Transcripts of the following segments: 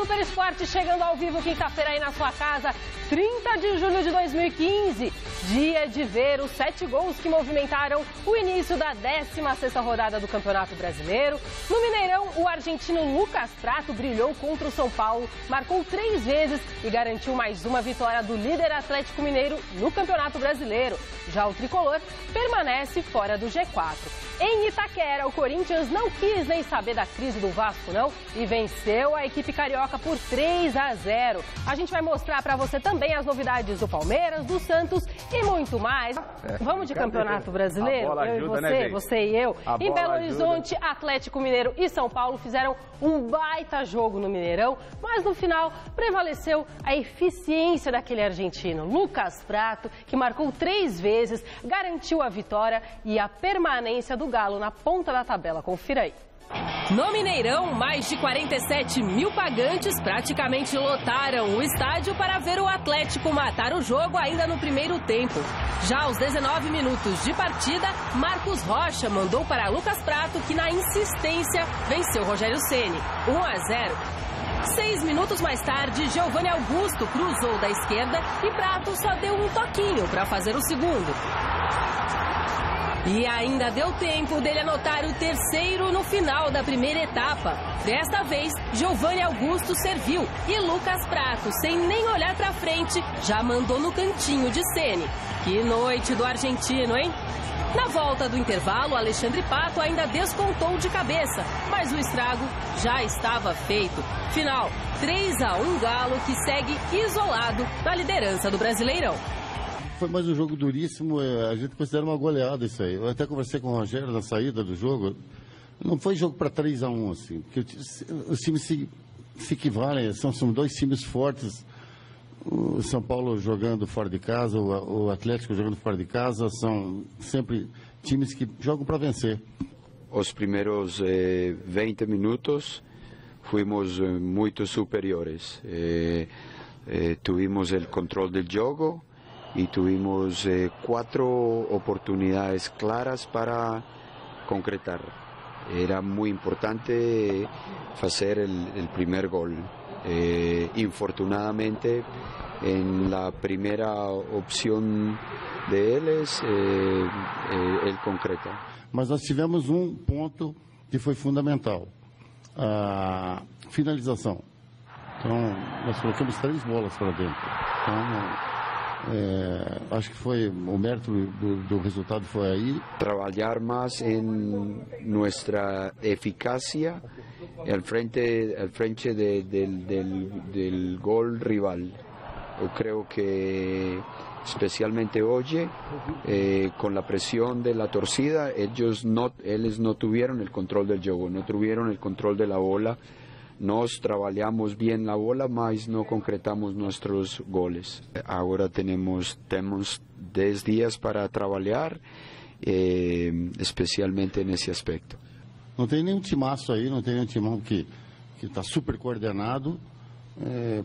Super Esporte chegando ao vivo quinta-feira aí na sua casa, 30 de julho de 2015. Dia de ver os 7 gols que movimentaram o início da 16ª rodada do Campeonato Brasileiro. No Mineirão, o argentino Lucas Prato brilhou contra o São Paulo, marcou 3 vezes e garantiu mais uma vitória do líder Atlético Mineiro no Campeonato Brasileiro. Já o tricolor permanece fora do G4. Em Itaquera, o Corinthians não quis nem saber da crise do Vasco, não, e venceu a equipe carioca por 3-0. A gente vai mostrar para você também as novidades do Palmeiras, do Santos e muito mais. Vamos de Campeonato Brasileiro? Eu e você, você e eu. Em Belo Horizonte, Atlético Mineiro e São Paulo fizeram um baita jogo no Mineirão, mas no final prevaleceu a eficiência daquele argentino, Lucas Prato, que marcou 3 vezes, garantiu a vitória e a permanência do Galo na ponta da tabela. Confira aí. No Mineirão, mais de 47 mil pagantes praticamente lotaram o estádio para ver o Atlético matar o jogo ainda no primeiro tempo. Já aos 19 minutos de partida, Marcos Rocha mandou para Lucas Prato, que na insistência venceu Rogério Ceni, 1-0. 6 minutos mais tarde, Giovanni Augusto cruzou da esquerda e Prato só deu um toquinho para fazer o segundo. E ainda deu tempo dele anotar o terceiro no final da primeira etapa. Desta vez, Giovanni Augusto serviu e Lucas Prato, sem nem olhar para frente, já mandou no cantinho de Ceni. Que noite do argentino, hein? Na volta do intervalo, Alexandre Pato ainda descontou de cabeça, mas o estrago já estava feito. Final, 3-1 Galo, que segue isolado na liderança do Brasileirão. Foi mais um jogo duríssimo, a gente considera uma goleada isso aí. Eu até conversei com o Rogério na saída do jogo. Não foi jogo para 3-1, assim, porque os times se equivalem, são 2 times fortes. O São Paulo jogando fora de casa, o Atlético jogando fora de casa, são sempre times que jogam para vencer. Os primeiros 20 minutos fomos muito superiores. Tuvimos o controle do jogo y tuvimos 4 oportunidades claras para concretar. Era muy importante hacer el primer gol. Infortunadamente, en la primera opción de ellos, él concreta. Mas nós tivemos um ponto que foi fundamental, a finalização. Então, nós colocamos 3 bolas para dentro. Então, acho que foi o mérito do resultado foi aí. Trabalhar mais em nossa eficácia al frente del gol rival. Eu creio que especialmente hoje, con la presión de la torcida, ellos no tuvieron el control del juego, no tuvieron el control de la bola. Nós trabalhamos bem a bola, mas não concretamos nossos goles. Agora temos 10 dias para trabalhar, especialmente nesse aspecto. Não tem nenhum timaço aí, não tem nenhum timão que está super coordenado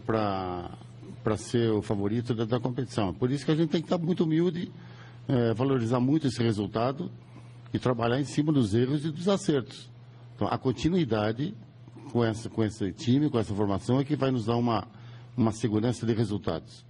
para ser o favorito da competição. Por isso que a gente tem que estar muito humilde, valorizar muito esse resultado e trabalhar em cima dos erros e dos acertos. Então, a continuidade com esse time, com essa formação, é que vai nos dar uma segurança de resultados.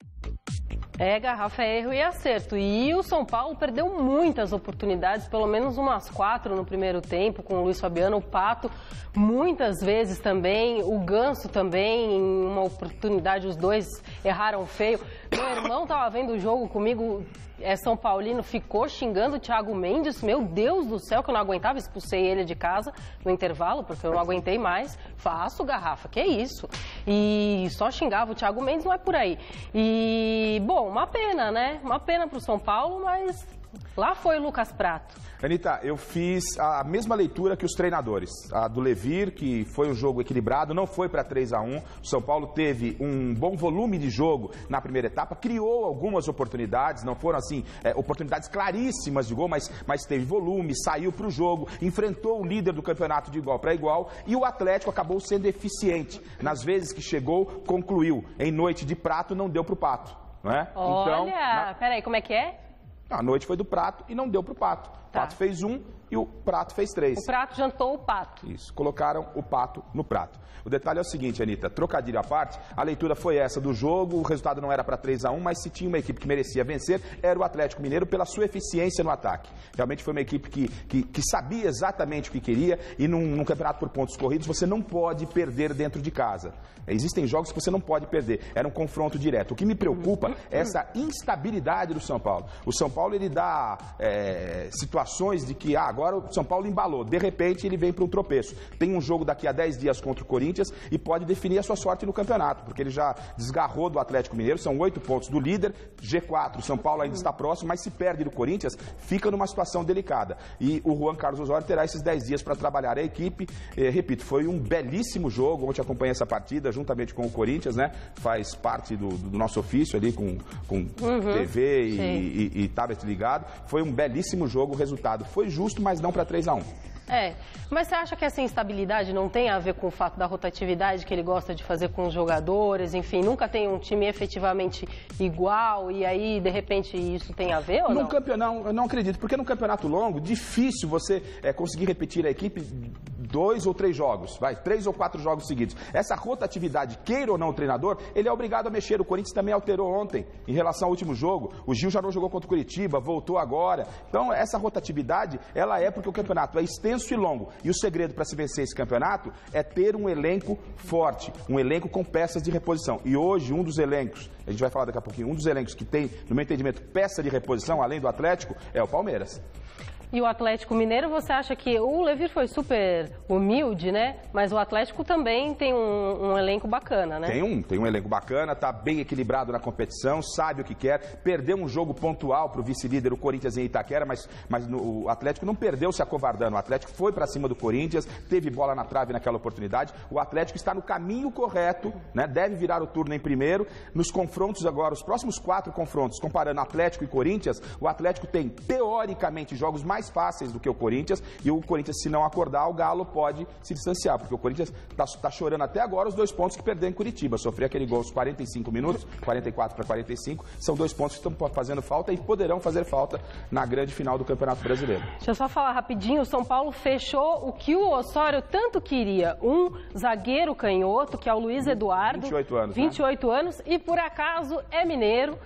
Garrafa, erro e acerto. E o São Paulo perdeu muitas oportunidades, pelo menos umas 4 no primeiro tempo, com o Luiz Fabiano, o Pato, muitas vezes também, o Ganso também, em uma oportunidade, os dois erraram feio. Meu irmão estava vendo o jogo comigo, São Paulino, ficou xingando o Thiago Mendes, meu Deus do céu, que eu não aguentava, expulsei ele de casa no intervalo, porque eu não aguentei mais. Faço, Garrafa, que isso? E só xingava o Thiago Mendes, não é por aí. E, bom, uma pena, né? Uma pena para o São Paulo, mas lá foi o Lucas Prato. Anitta, eu fiz a mesma leitura que os treinadores. A do Levir, que foi um jogo equilibrado, não foi para 3-1. O São Paulo teve um bom volume de jogo na primeira etapa, criou algumas oportunidades, não foram assim, oportunidades claríssimas de gol, mas teve volume, saiu para o jogo, enfrentou o líder do campeonato de igual para igual e o Atlético acabou sendo eficiente. Nas vezes que chegou, concluiu. Em noite de Prato, não deu para o Pato. Não é? Olha, peraí, como é que é? A noite foi do Prato e não deu para o Pato. O Pato fez 1, e o Prato fez 3. O Prato jantou o Pato. Isso, colocaram o Pato no prato. O detalhe é o seguinte, Anitta, trocadilho à parte, a leitura foi essa do jogo, o resultado não era para 3-1, mas se tinha uma equipe que merecia vencer, era o Atlético Mineiro pela sua eficiência no ataque. Realmente foi uma equipe que sabia exatamente o que queria e num campeonato por pontos corridos você não pode perder dentro de casa. Existem jogos que você não pode perder. Era um confronto direto. O que me preocupa é essa instabilidade do São Paulo. O São Paulo, ele dá situações de que agora o São Paulo embalou. De repente, ele vem para um tropeço. Tem um jogo daqui a 10 dias contra o Corinthians e pode definir a sua sorte no campeonato, porque ele já desgarrou do Atlético Mineiro. São 8 pontos do líder, G4. O São Paulo ainda está próximo, mas se perde do Corinthians, fica numa situação delicada. E o Juan Carlos Osório terá esses 10 dias para trabalhar a equipe. Repito, foi um belíssimo jogo. Ontem acompanhei essa partida juntamente com o Corinthians, né? Faz parte do nosso ofício ali com TV e tablet ligado. Foi um belíssimo jogo, o resultado foi justo, mas não para 3-1. Mas você acha que essa instabilidade não tem a ver com o fato da rotatividade que ele gosta de fazer com os jogadores? Enfim, nunca tem um time efetivamente igual e aí, de repente, isso tem a ver ou não? Eu não acredito, porque num campeonato longo, difícil você conseguir repetir a equipe 2 ou 3 jogos, 3 ou 4 jogos seguidos. Essa rotatividade, queira ou não o treinador, ele é obrigado a mexer. O Corinthians também alterou ontem, em relação ao último jogo. O Gil já não jogou contra o Curitiba, voltou agora. Então, essa rotatividade, ela é porque o campeonato é extenso e longo. E o segredo para se vencer esse campeonato é ter um elenco forte, um elenco com peças de reposição. E hoje, um dos elencos, a gente vai falar daqui a pouquinho, um dos elencos que tem, no meu entendimento, peça de reposição, além do Atlético, é o Palmeiras. E o Atlético Mineiro, você acha que o Levir foi super humilde, né? Mas o Atlético também tem um elenco bacana, né? Tem um elenco bacana, tá bem equilibrado na competição, sabe o que quer. Perdeu um jogo pontual para o vice-líder, o Corinthians em Itaquera, mas o Atlético não perdeu se acovardando. O Atlético foi para cima do Corinthians, teve bola na trave naquela oportunidade. O Atlético está no caminho correto, né? Deve virar o turno em primeiro. Nos confrontos agora, os próximos 4 confrontos, comparando Atlético e Corinthians, o Atlético tem, teoricamente, jogos mais fáceis do que o Corinthians, e o Corinthians, se não acordar, o Galo pode se distanciar, porque o Corinthians está chorando até agora os 2 pontos que perdeu em Curitiba. Sofreu aquele gol aos 45 minutos, 44 para 45, são 2 pontos que estão fazendo falta e poderão fazer falta na grande final do Campeonato Brasileiro. Deixa eu só falar rapidinho, o São Paulo fechou o que o Osório tanto queria, um zagueiro canhoto, que é o Luiz Eduardo, 28 anos, 28 anos, e por acaso é mineiro.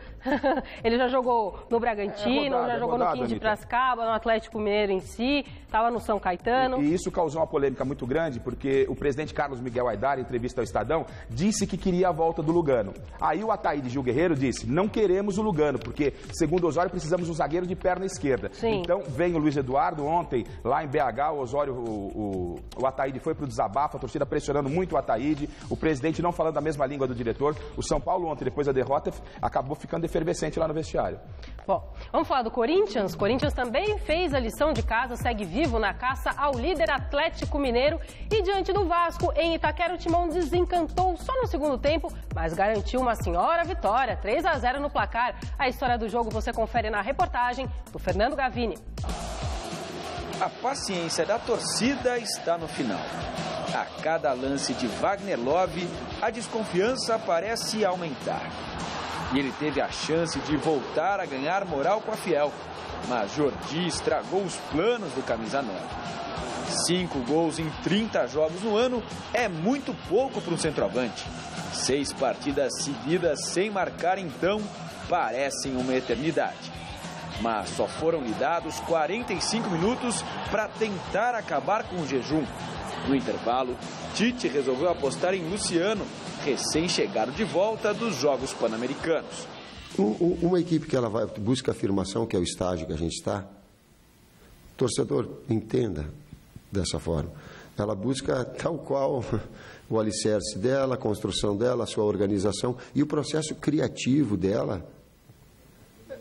Ele já jogou no Bragantino, já jogou no 15 de Piracicaba, no Atlético Mineiro em si, estava no São Caetano. E isso causou uma polêmica muito grande, porque o presidente Carlos Miguel Aidar, em entrevista ao Estadão, disse que queria a volta do Lugano. Aí o Ataíde Gil Guerreiro disse, não queremos o Lugano, porque, segundo o Osório, precisamos de um zagueiro de perna esquerda. Sim. Então, vem o Luiz Eduardo ontem, lá em BH, o Osório, o Ataíde foi para o desabafo, a torcida pressionando muito o Ataíde, o presidente não falando a mesma língua do diretor. O São Paulo ontem, depois da derrota, acabou ficando efervescente lá no vestiário. Bom, vamos falar do Corinthians. O Corinthians também fez a lição de casa, segue vivo na caça ao líder Atlético Mineiro e diante do Vasco, em Itaquera, o Timão desencantou só no segundo tempo, mas garantiu uma senhora vitória, 3-0 no placar. A história do jogo você confere na reportagem do Fernando Gavini. A paciência da torcida está no final. A cada lance de Wagner Love, a desconfiança parece aumentar. E ele teve a chance de voltar a ganhar moral com a Fiel. Mas Jordi estragou os planos do camisa 9. 5 gols em 30 jogos no ano é muito pouco para um centroavante. 6 partidas seguidas sem marcar, então, parecem uma eternidade. Mas só foram lhe dados 45 minutos para tentar acabar com o jejum. No intervalo, Tite resolveu apostar em Luciano, recém-chegado de volta dos Jogos Pan-Americanos. Uma equipe que ela busca afirmação, que é o estágio que a gente está, torcedor, entenda dessa forma. Ela busca tal qual o alicerce dela, a construção dela, a sua organização e o processo criativo dela,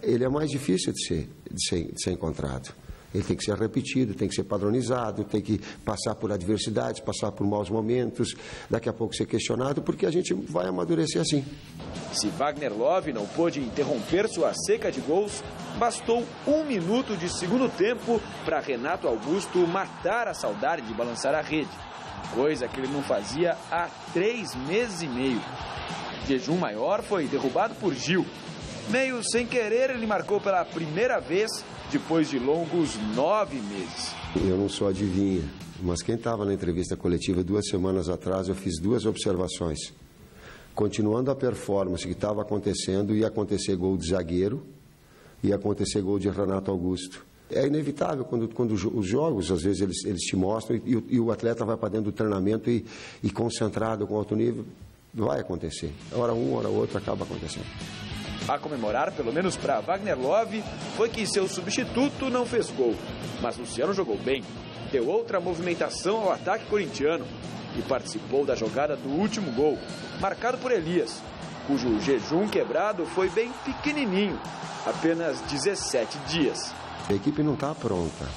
ele é mais difícil de ser encontrado. Ele tem que ser repetido, tem que ser padronizado, tem que passar por adversidades, passar por maus momentos, daqui a pouco ser questionado, porque a gente vai amadurecer assim. Se Wagner Love não pôde interromper sua seca de gols, bastou 1 minuto de segundo tempo para Renato Augusto matar a saudade de balançar a rede, coisa que ele não fazia há 3 meses e meio. O jejum maior foi derrubado por Gil. Meio sem querer, ele marcou pela primeira vez depois de longos 9 meses. Eu não sou adivinha, mas quem estava na entrevista coletiva 2 semanas atrás, eu fiz 2 observações. Continuando a performance que estava acontecendo, ia acontecer gol de zagueiro, ia acontecer gol de Renato Augusto. É inevitável quando os jogos, às vezes, eles te mostram e o atleta vai para dentro do treinamento e concentrado com alto nível, vai acontecer. Hora um, hora outra, acaba acontecendo. A comemorar, pelo menos para Wagner Love, foi que seu substituto não fez gol. Mas Luciano jogou bem, deu outra movimentação ao ataque corintiano e participou da jogada do último gol, marcado por Elias, cujo jejum quebrado foi bem pequenininho, apenas 17 dias. A equipe não está pronta.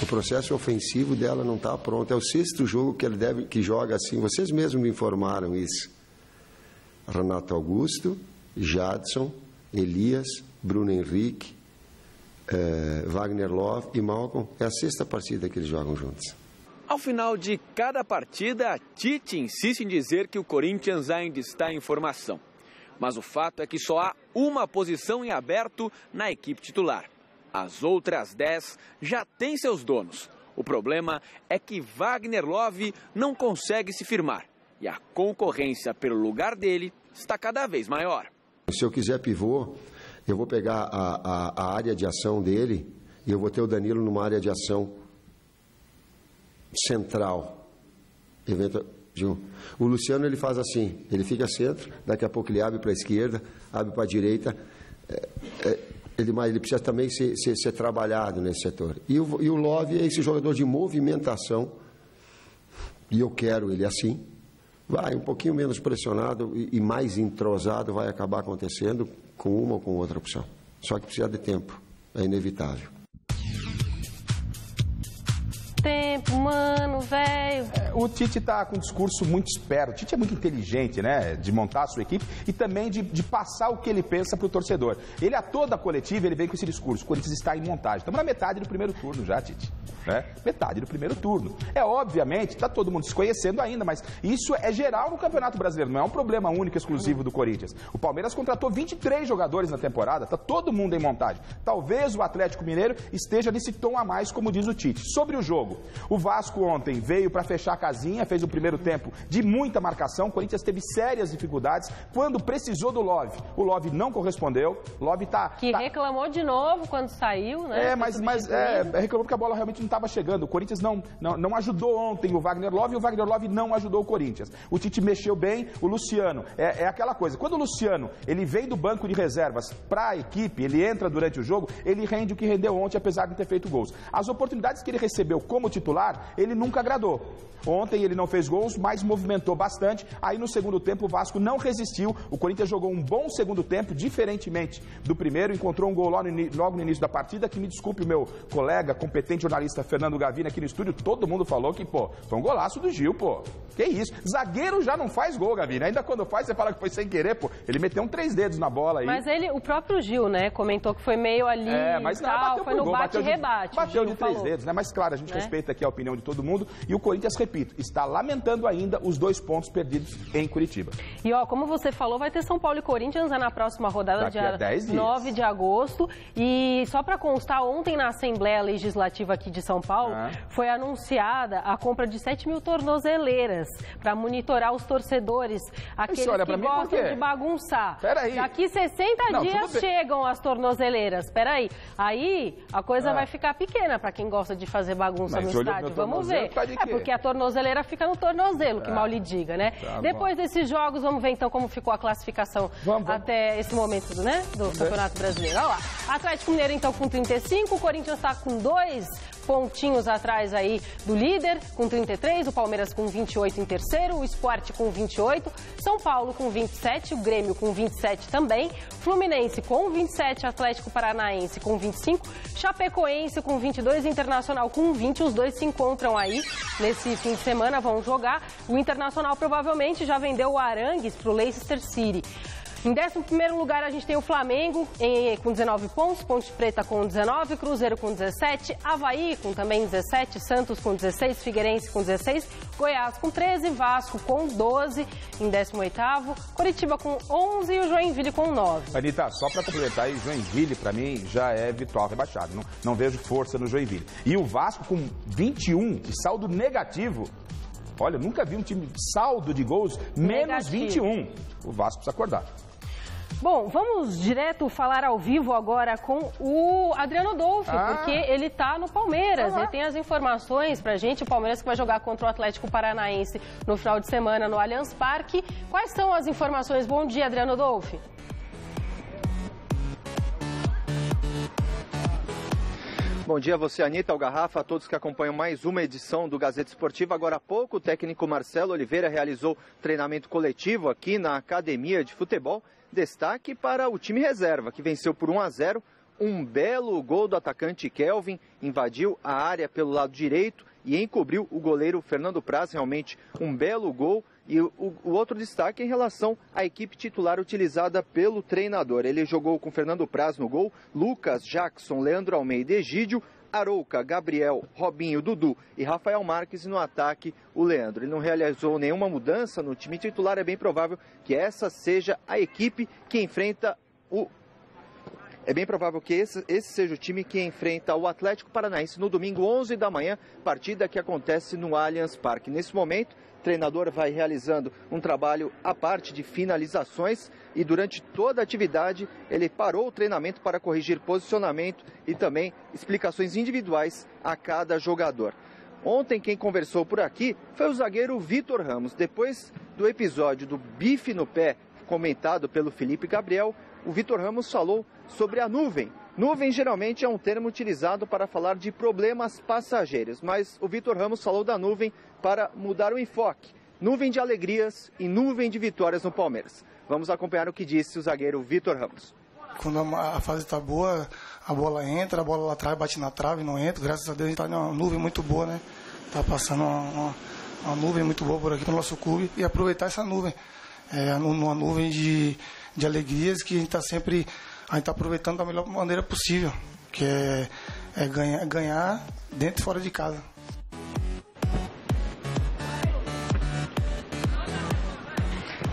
O processo ofensivo dela não está pronto. É o 6º jogo que joga assim. Vocês mesmos me informaram isso. Renato Augusto, Jadson, Elias, Bruno Henrique, Wagner Love e Malcom. É a 6ª partida que eles jogam juntos. Ao final de cada partida, Tite insiste em dizer que o Corinthians ainda está em formação. Mas o fato é que só há uma posição em aberto na equipe titular. As outras 10 já têm seus donos. O problema é que Wagner Love não consegue se firmar. E a concorrência pelo lugar dele está cada vez maior. Se eu quiser pivô, eu vou pegar a área de ação dele e eu vou ter o Danilo numa área de ação central. O Luciano, ele faz assim, ele fica centro, daqui a pouco ele abre para a esquerda, abre para a direita. Ele precisa também ser trabalhado nesse setor. E o Love é esse jogador de movimentação, e eu quero ele assim. Vai um pouquinho menos pressionado e mais entrosado, vai acabar acontecendo com uma ou com outra opção. Só que precisa de tempo, é inevitável. Tempo, mano, velho. O Tite está com um discurso muito esperto. O Tite é muito inteligente, né? De montar a sua equipe e também de passar o que ele pensa para o torcedor. Ele, a toda a coletiva, ele vem com esse discurso. O Corinthians está em montagem. Estamos na metade do primeiro turno já, Tite. Né? Metade do primeiro turno. Obviamente, está todo mundo se conhecendo ainda, mas isso é geral no Campeonato Brasileiro. Não é um problema único, exclusivo do Corinthians. O Palmeiras contratou 23 jogadores na temporada. Está todo mundo em montagem. Talvez o Atlético Mineiro esteja nesse tom a mais, como diz o Tite. Sobre o jogo. O Vasco ontem veio para fechar a casinha, fez o primeiro tempo de muita marcação. O Corinthians teve sérias dificuldades quando precisou do Love. O Love não correspondeu. Love reclamou de novo quando saiu, né? Reclamou porque a bola realmente não estava chegando. O Corinthians não ajudou ontem o Wagner Love e o Wagner Love não ajudou o Corinthians. O Tite mexeu bem, o Luciano. É aquela coisa, quando o Luciano ele vem do banco de reservas para a equipe, ele entra durante o jogo, ele rende o que rendeu ontem, apesar de ter feito gols. As oportunidades que ele recebeu como titular, ele nunca agradou. Ontem ele não fez gols, mas movimentou bastante. Aí no segundo tempo o Vasco não resistiu. O Corinthians jogou um bom segundo tempo, diferentemente do primeiro. Encontrou um gol logo no início da partida, que me desculpe o meu colega, competente jornalista Fernando Gavina aqui no estúdio, todo mundo falou que, foi um golaço do Gil, Que isso? Zagueiro já não faz gol, Gavina. Ainda quando faz, você fala que foi sem querer, Ele meteu 3 dedos na bola aí. Mas o próprio Gil, né, comentou que foi meio ali mas tal, foi no bate-rebate. Bateu de 3 dedos, né? Mas claro, a gente respeita aqui a opinião de todo mundo. E o Corinthians, repito, está lamentando ainda os 2 pontos perdidos em Curitiba. E como você falou, vai ter São Paulo e Corinthians na próxima rodada, dia 9 de agosto. E só para constar, ontem na Assembleia Legislativa aqui de São Paulo, foi anunciada a compra de 7 mil tornozeleiras para monitorar os torcedores, aqueles que gostam de bagunçar. Daqui 60 dias chegam as tornozeleiras. Aí a coisa vai ficar pequena para quem gosta de fazer bagunça no estádio. Vamos ver. Porque a tornozeleira fica no tornozelo, que mal lhe diga, né? Depois desses jogos, vamos ver então como ficou a classificação até esse momento, né, do Campeonato Brasileiro. Olha lá, Atlético Mineiro então com 35, o Corinthians está com 2 pontinhos atrás aí do líder, com 33, o Palmeiras com 28 em terceiro, o Sport com 28, São Paulo com 27, o Grêmio com 27 também, Fluminense com 27, Atlético Paranaense com 25, Chapecoense com 22, Internacional com 20, os dois se encontram aí nesse fim de semana, vão jogar. O Internacional provavelmente já vendeu o Arangues para o Leicester City. Em 11º lugar, a gente tem o Flamengo com 19 pontos, Ponte Preta com 19, Cruzeiro com 17, Avaí com também 17, Santos com 16, Figueirense com 16, Goiás com 13, Vasco com 12 em 18º, Coritiba com 11 e o Joinville com 9. Anitta, só para complementar aí, Joinville para mim já é virtual rebaixado, não vejo força no Joinville. E o Vasco com 21 de saldo negativo. Olha, eu nunca vi um time de saldo de gols menos 21. O Vasco precisa acordar. Bom, vamos direto falar ao vivo agora com o Adriano Dolfi, porque ele está no Palmeiras. Ele tem as informações pra gente. O Palmeiras que vai jogar contra o Atlético Paranaense no final de semana no Allianz Parque. Quais são as informações? Bom dia, Adriano Dolfi. Bom dia a você, Anitta, ao Garrafa, a todos que acompanham mais uma edição do Gazeta Esportiva. Agora há pouco, o técnico Marcelo Oliveira realizou treinamento coletivo aqui na Academia de Futebol. Destaque para o time reserva, que venceu por 1-0. Um belo gol do atacante Kelvin, invadiu a área pelo lado direito e encobriu o goleiro Fernando Praz. Realmente um belo gol. E o outro destaque é em relação à equipe titular utilizada pelo treinador. Ele jogou com Fernando Praz no gol, Lucas, Jackson, Leandro Almeida, Egídio, Arouca, Gabriel, Robinho, Dudu e Rafael Marques, e no ataque o Leandro. Ele não realizou nenhuma mudança no time titular, é bem provável que essa seja a equipe que enfrenta o... É bem provável que esse seja o time que enfrenta o Atlético Paranaense no domingo, 11 da manhã, partida que acontece no Allianz Parque. Nesse momento, o treinador vai realizando um trabalho à parte de finalizações e durante toda a atividade ele parou o treinamento para corrigir posicionamento e também explicações individuais a cada jogador. Ontem quem conversou por aqui foi o zagueiro Vitor Ramos. Depois do episódio do bife no pé comentado pelo Felipe Gabriel, o Vitor Ramos falou sobre a nuvem. Nuvem geralmente é um termo utilizado para falar de problemas passageiros, mas o Vitor Ramos falou da nuvem para mudar o enfoque. Nuvem de alegrias e nuvem de vitórias no Palmeiras. Vamos acompanhar o que disse o zagueiro Vitor Ramos. Quando a fase está boa, a bola entra, a bola lá atrás bate na trave, não entra. Graças a Deus a gente está numa nuvem muito boa, né? Está passando uma nuvem muito boa por aqui no nosso clube e aproveitar essa nuvem. Uma nuvem de alegrias que a gente está aproveitando da melhor maneira possível, que é ganhar dentro e fora de casa.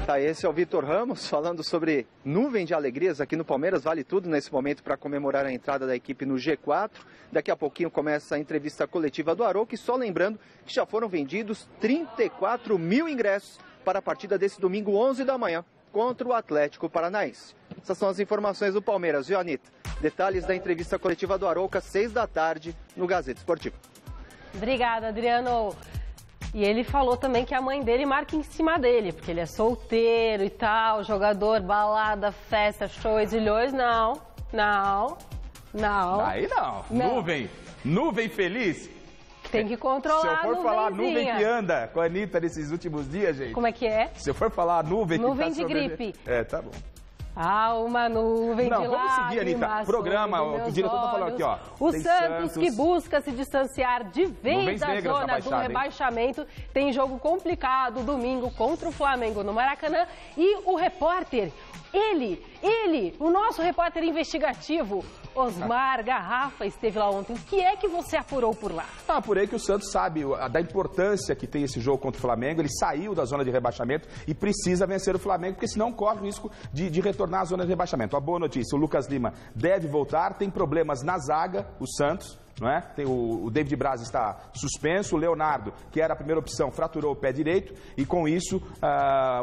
Tá, esse é o Vitor Ramos falando sobre nuvem de alegrias aqui no Palmeiras. Vale tudo nesse momento para comemorar a entrada da equipe no G4. Daqui a pouquinho começa a entrevista coletiva do Arouca. E só lembrando que já foram vendidos 34 mil ingressos para a partida desse domingo, 11 da manhã, contra o Atlético Paranaense. Essas são as informações do Palmeiras, viu, Anitta? Detalhes da entrevista coletiva do Arouca, 6 da tarde, no Gazeta Esportiva. Obrigada, Adriano. E ele falou também que a mãe dele marca em cima dele, porque ele é solteiro e tal, jogador, balada, festa, shows e ilhões. Não. Aí não. Nuvem feliz. Tem que controlar. Se eu for falar nuvem que anda com a Anitta nesses últimos dias, gente. Como é que é? Se eu for falar nuvem que nuvem tá de gripe. Tá bom. Uma nuvem de lágrimas. Não, vamos seguir, Anitta. Programa, o diretor tá falando aqui, ó. O Santos, que busca se distanciar de vez da zona do rebaixamento, tem jogo complicado domingo contra o Flamengo no Maracanã. E o repórter, o nosso repórter investigativo, Osmar Garrafa, esteve lá ontem. O que é que você apurou por lá? Apurei que o Santos sabe da importância que tem esse jogo contra o Flamengo. Ele saiu da zona de rebaixamento e precisa vencer o Flamengo, porque senão corre o risco de retornar à zona de rebaixamento. A boa notícia, o Lucas Lima deve voltar, tem problemas na zaga, o Santos. Não é? Tem o David Braz está suspenso, o Leonardo, que era a primeira opção, fraturou o pé direito e com isso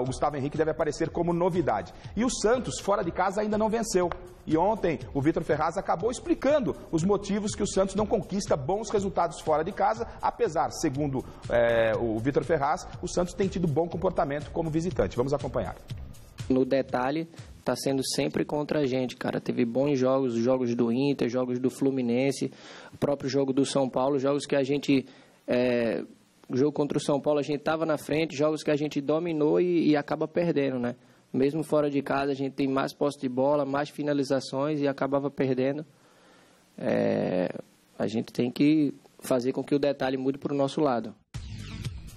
o Gustavo Henrique deve aparecer como novidade. E o Santos, fora de casa, ainda não venceu. E ontem o Vitor Ferraz acabou explicando os motivos que o Santos não conquista bons resultados fora de casa, apesar, segundo o Vitor Ferraz, o Santos tem tido bom comportamento como visitante. Vamos acompanhar. No detalhe, tá sendo sempre contra a gente, cara. Teve bons jogos, jogos do Inter, jogos do Fluminense, o próprio jogo do São Paulo, jogos que a gente... O jogo contra o São Paulo a gente tava na frente, jogos que a gente dominou e acaba perdendo, né? Mesmo fora de casa a gente tem mais posse de bola, mais finalizações e acabava perdendo. A gente tem que fazer com que o detalhe mude para o nosso lado.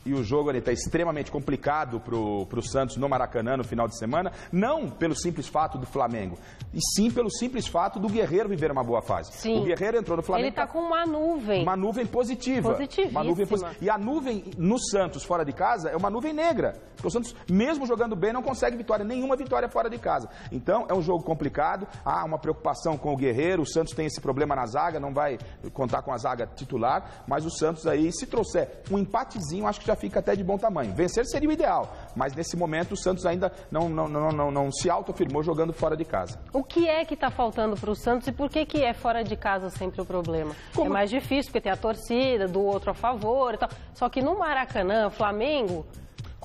E o jogo está extremamente complicado para o Santos no Maracanã no final de semana, não pelo simples fato do Flamengo, e sim pelo simples fato do Guerreiro viver uma boa fase. Sim. O Guerreiro entrou no Flamengo... Ele está com uma nuvem. Uma nuvem positiva. Positivíssima. E a nuvem no Santos, fora de casa, é uma nuvem negra. Porque o Santos, mesmo jogando bem, não consegue nenhuma vitória fora de casa. Então, é um jogo complicado. Há uma preocupação com o Guerreiro. O Santos tem esse problema na zaga, não vai contar com a zaga titular. Mas o Santos aí, se trouxer um empatezinho, acho que já fica até de bom tamanho. Vencer seria o ideal, mas nesse momento o Santos ainda não se autoafirmou jogando fora de casa. O que é que está faltando para o Santos e por que é fora de casa sempre o problema? É mais difícil porque tem a torcida, do outro a favor e tal. Só que no Maracanã, Flamengo...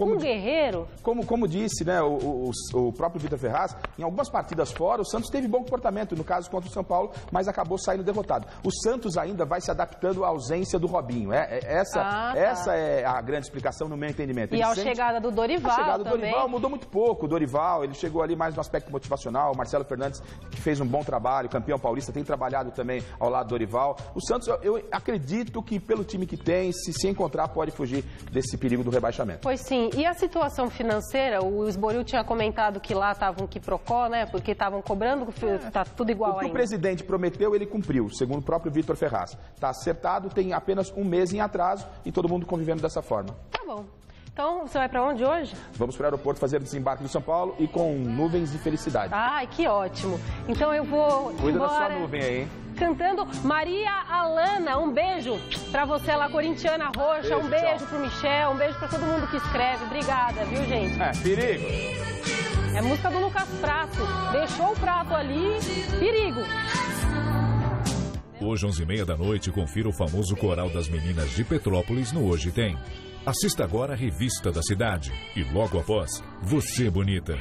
Um Guerreiro? Como disse, né, o próprio Vitor Ferraz, em algumas partidas fora, o Santos teve bom comportamento, no caso contra o São Paulo, mas acabou saindo derrotado. O Santos ainda vai se adaptando à ausência do Robinho. Essa é a grande explicação no meu entendimento. E a chegada do Dorival também. A chegada do Dorival mudou muito pouco. O Dorival, ele chegou ali mais no aspecto motivacional. O Marcelo Fernandes, que fez um bom trabalho, campeão paulista, tem trabalhado também ao lado do Dorival. O Santos, eu acredito que pelo time que tem, se encontrar, pode fugir desse perigo do rebaixamento. Pois sim. E a situação financeira, o Esboril tinha comentado que lá estavam quiprocó, né? Porque estavam cobrando, tá tudo igual ainda. O que o presidente prometeu, ele cumpriu, segundo o próprio Vitor Ferraz. Está acertado, tem apenas um mês em atraso e todo mundo convivendo dessa forma. Tá bom. Então, você vai para onde hoje? Vamos para o aeroporto fazer o desembarque do São Paulo e com nuvens de felicidade. Ai, que ótimo. Então eu vou Cuida da sua nuvem aí, hein? Cantando Maria Alana, um beijo para você lá, corintiana roxa, um beijo pro Michel, um beijo para todo mundo que escreve. Obrigada, viu, gente? Perigo. É música do Lucas Prato. Deixou o prato ali, perigo. Hoje, 11h30 da noite, confira o famoso coral das meninas de Petrópolis no Hoje Tem. Assista agora a Revista da Cidade e logo após, Você Bonita.